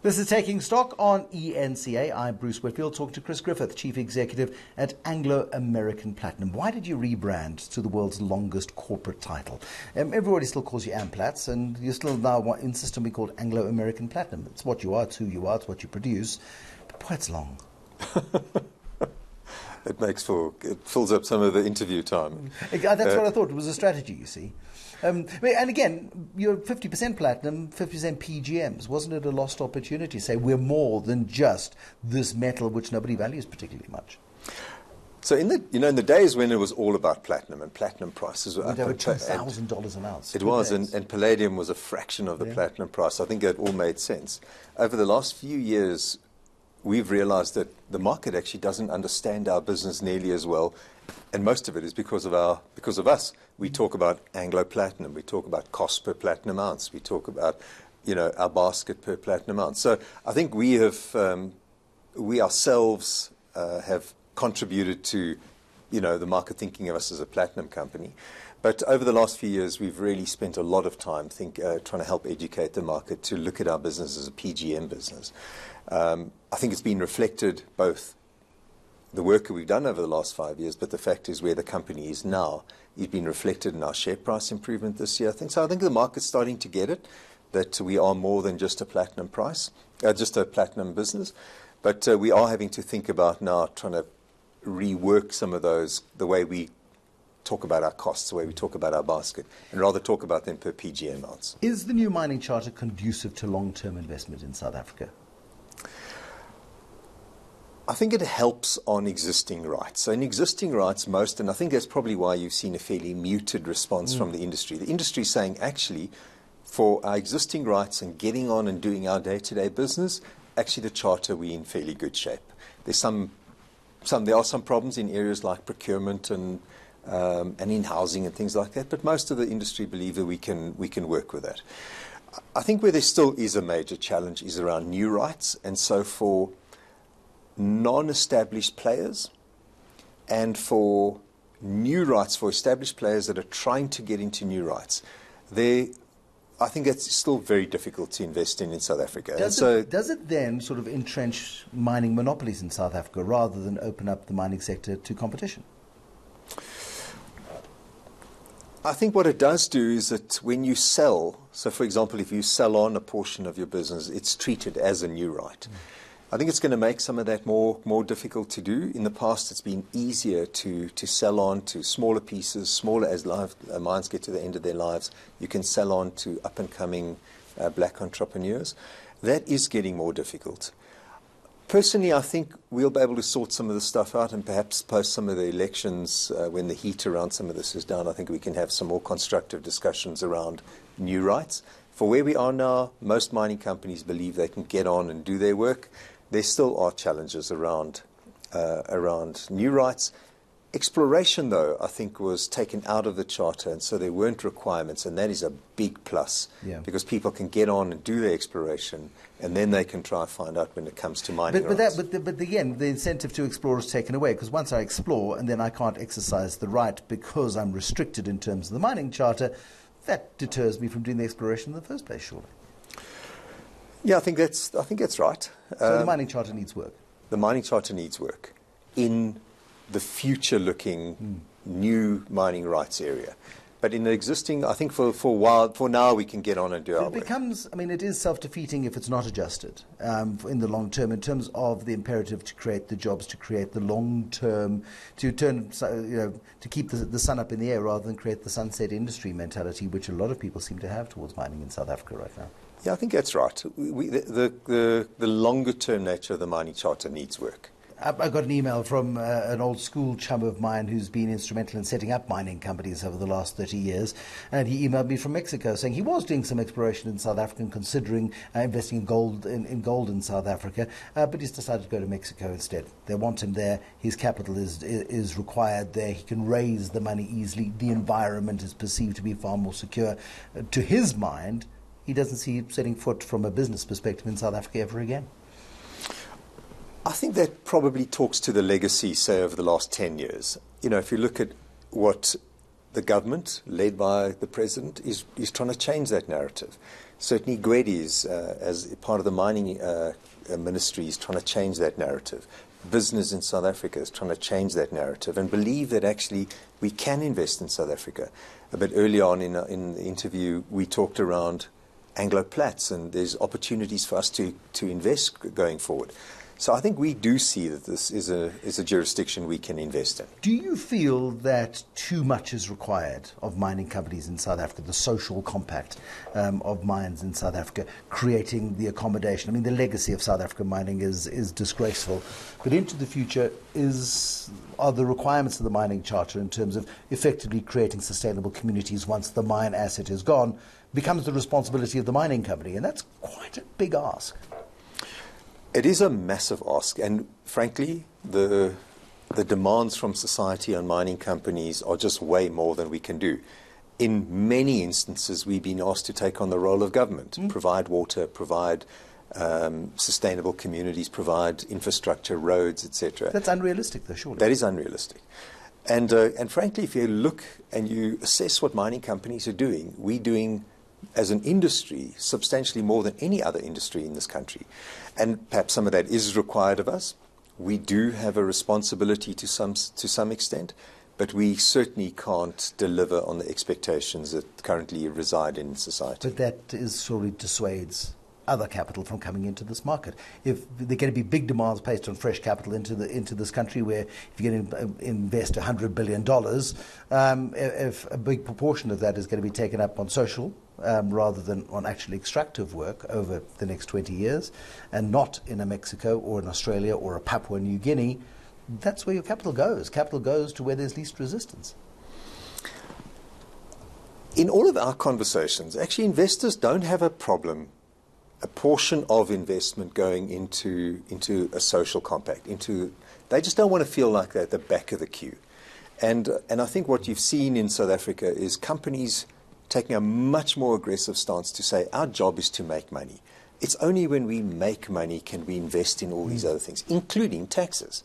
This is Taking Stock on ENCA. I'm Bruce Whitfield, talking to Chris Griffith, Chief Executive at Anglo American Platinum. Why did you rebrand to the world's longest corporate title? Everybody still calls you Amplats, and you still now insist on being called Anglo American Platinum. It's what you are, it's who you are, it's what you produce. But boy, it's long. It fills up some of the interview time. That's what I thought. It was a strategy, you see. And again, you're 50% platinum, 50% PGMs. Wasn't it a lost opportunity? Say we're more than just this metal which nobody values particularly much. So in the days when it was all about platinum and platinum prices were up over $2,000 an ounce. It was, and palladium was a fraction of the platinum price. I think it all made sense. Over the last few years, we've realized that the market actually doesn't understand our business nearly as well, and most of it is because of us. We talk about Anglo Platinum, we talk about cost per platinum ounce, we talk about our basket per platinum ounce. So I think we ourselves have contributed to the market thinking of us as a platinum company. But over the last few years, we've really spent a lot of time trying to help educate the market to look at our business as a PGM business. I think it's been reflected both the work that we've done over the last 5 years, but the fact is where the company is now is being reflected in our share price improvement this year. I think the market's starting to get it, that we are more than just a platinum just a platinum business. But we are having to think about now trying to rework some of those, the way we talk about our costs, the way we talk about our basket, and rather talk about them per PGM ounce. Is the new mining charter conducive to long-term investment in South Africa? I think it helps on existing rights. So in existing rights, and I think that's probably why you've seen a fairly muted response from the industry. The industry is saying, actually, for our existing rights and getting on and doing our day-to-day business, actually the charter, we're in fairly good shape. There are some problems in areas like procurement and in housing and things like that, but most of the industry believe that we can work with that. I think where there still is a major challenge is around new rights, and so for non-established players and for new rights, for established players that are trying to get into new rights, I think it's still very difficult to invest in South Africa. Does it then sort of entrench mining monopolies in South Africa rather than open up the mining sector to competition? I think what it does do is that when you sell, so for example, if you sell on a portion of your business, it's treated as a new right. I think it's going to make some of that more difficult to do. In the past, it's been easier to sell on to smaller pieces, smaller as mines get to the end of their lives. You can sell on to up-and-coming black entrepreneurs. That is getting more difficult. Personally, I think we'll be able to sort some of the stuff out, and perhaps post some of the elections when the heat around some of this is down. I think we can have some more constructive discussions around new rights. For where we are now, most mining companies believe they can get on and do their work. There still are challenges around new rights. Exploration, though, I think was taken out of the charter, and so there weren't requirements, and that is a big plus because people can get on and do their exploration, and then they can try and find out when it comes to mining rights. But again, the incentive to explore is taken away, because once I explore and then I can't exercise the right because I'm restricted in terms of the mining charter, that deters me from doing the exploration in the first place, surely. Yeah, I think that's right. So the mining charter needs work. The mining charter needs work in the future-looking new mining rights area. But in the existing, I think for now, we can get on and do our work. It is self-defeating if it's not adjusted in the long term, in terms of the imperative to create the jobs, to create the long term, to keep the sun up in the air rather than create the sunset industry mentality, which a lot of people seem to have towards mining in South Africa right now. Yeah, I think that's right. The longer-term nature of the mining charter needs work. I got an email from an old school chum of mine who's been instrumental in setting up mining companies over the last 30 years, and he emailed me from Mexico saying he was doing some exploration in South Africa and considering investing in gold in South Africa, but he's decided to go to Mexico instead. They want him there. His capital is required there. He can raise the money easily. The environment is perceived to be far more secure. To his mind, he doesn't see setting foot from a business perspective in South Africa ever again. I think that probably talks to the legacy, say, over the last 10 years. If you look at what the government, led by the president, is trying to change that narrative. Certainly Gwedi's, as part of the mining ministry, is trying to change that narrative. Business in South Africa is trying to change that narrative and believe that actually we can invest in South Africa. A bit early on in the interview, we talked around Anglo Plats, and there's opportunities for us to invest going forward. So I think we do see that this is a jurisdiction we can invest in. Do you feel that too much is required of mining companies in South Africa, the social compact of mines in South Africa, creating the accommodation? I mean, the legacy of South African mining is disgraceful. But into the future, are the requirements of the mining charter in terms of effectively creating sustainable communities once the mine asset is gone becomes the responsibility of the mining company? And that's quite a big ask. It is a massive ask, and frankly, the demands from society on mining companies are just way more than we can do. In many instances, we've been asked to take on the role of government, provide water, provide sustainable communities, provide infrastructure, roads, etc. That's unrealistic, though, surely. That is unrealistic. And frankly, if you look and you assess what mining companies are doing, we're doing, as an industry, substantially more than any other industry in this country. And perhaps some of that is required of us. We do have a responsibility to some extent, but we certainly can't deliver on the expectations that currently reside in society. But that surely dissuades other capital from coming into this market. If there are going to be big demands placed on fresh capital into this country, where if you're going to invest $100 billion, if a big proportion of that is going to be taken up on social rather than on actually extractive work over the next 20 years, and not in a Mexico or an Australia or a Papua New Guinea, that's where your capital goes. Capital goes to where there's least resistance. In all of our conversations, actually investors don't have a problem, a portion of investment going into a social compact. They just don't want to feel like they're at the back of the queue. And I think what you've seen in South Africa is companies taking a much more aggressive stance to say our job is to make money. It's only when we make money can we invest in all these other things, including taxes.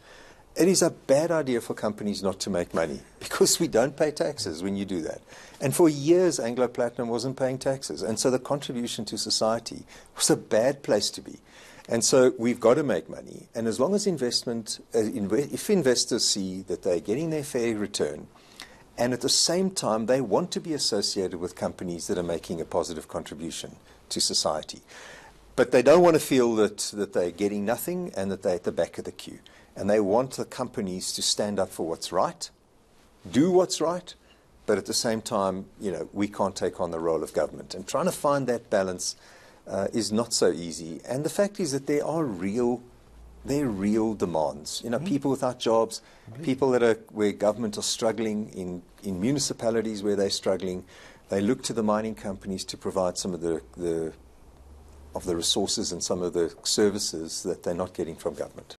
It is a bad idea for companies not to make money because we don't pay taxes when you do that. And for years, Anglo Platinum wasn't paying taxes. And so the contribution to society was a bad place to be. And so we've got to make money. And as long as if investors see that they're getting their fair return, and at the same time, they want to be associated with companies that are making a positive contribution to society. But they don't want to feel that they're getting nothing and that they're at the back of the queue. And they want the companies to stand up for what's right, do what's right, but at the same time, we can't take on the role of government. And trying to find that balance is not so easy. And the fact is that there are real demands. People without jobs, people where government are struggling, in municipalities where they're struggling, they look to the mining companies to provide some of the resources and some of the services that they're not getting from government.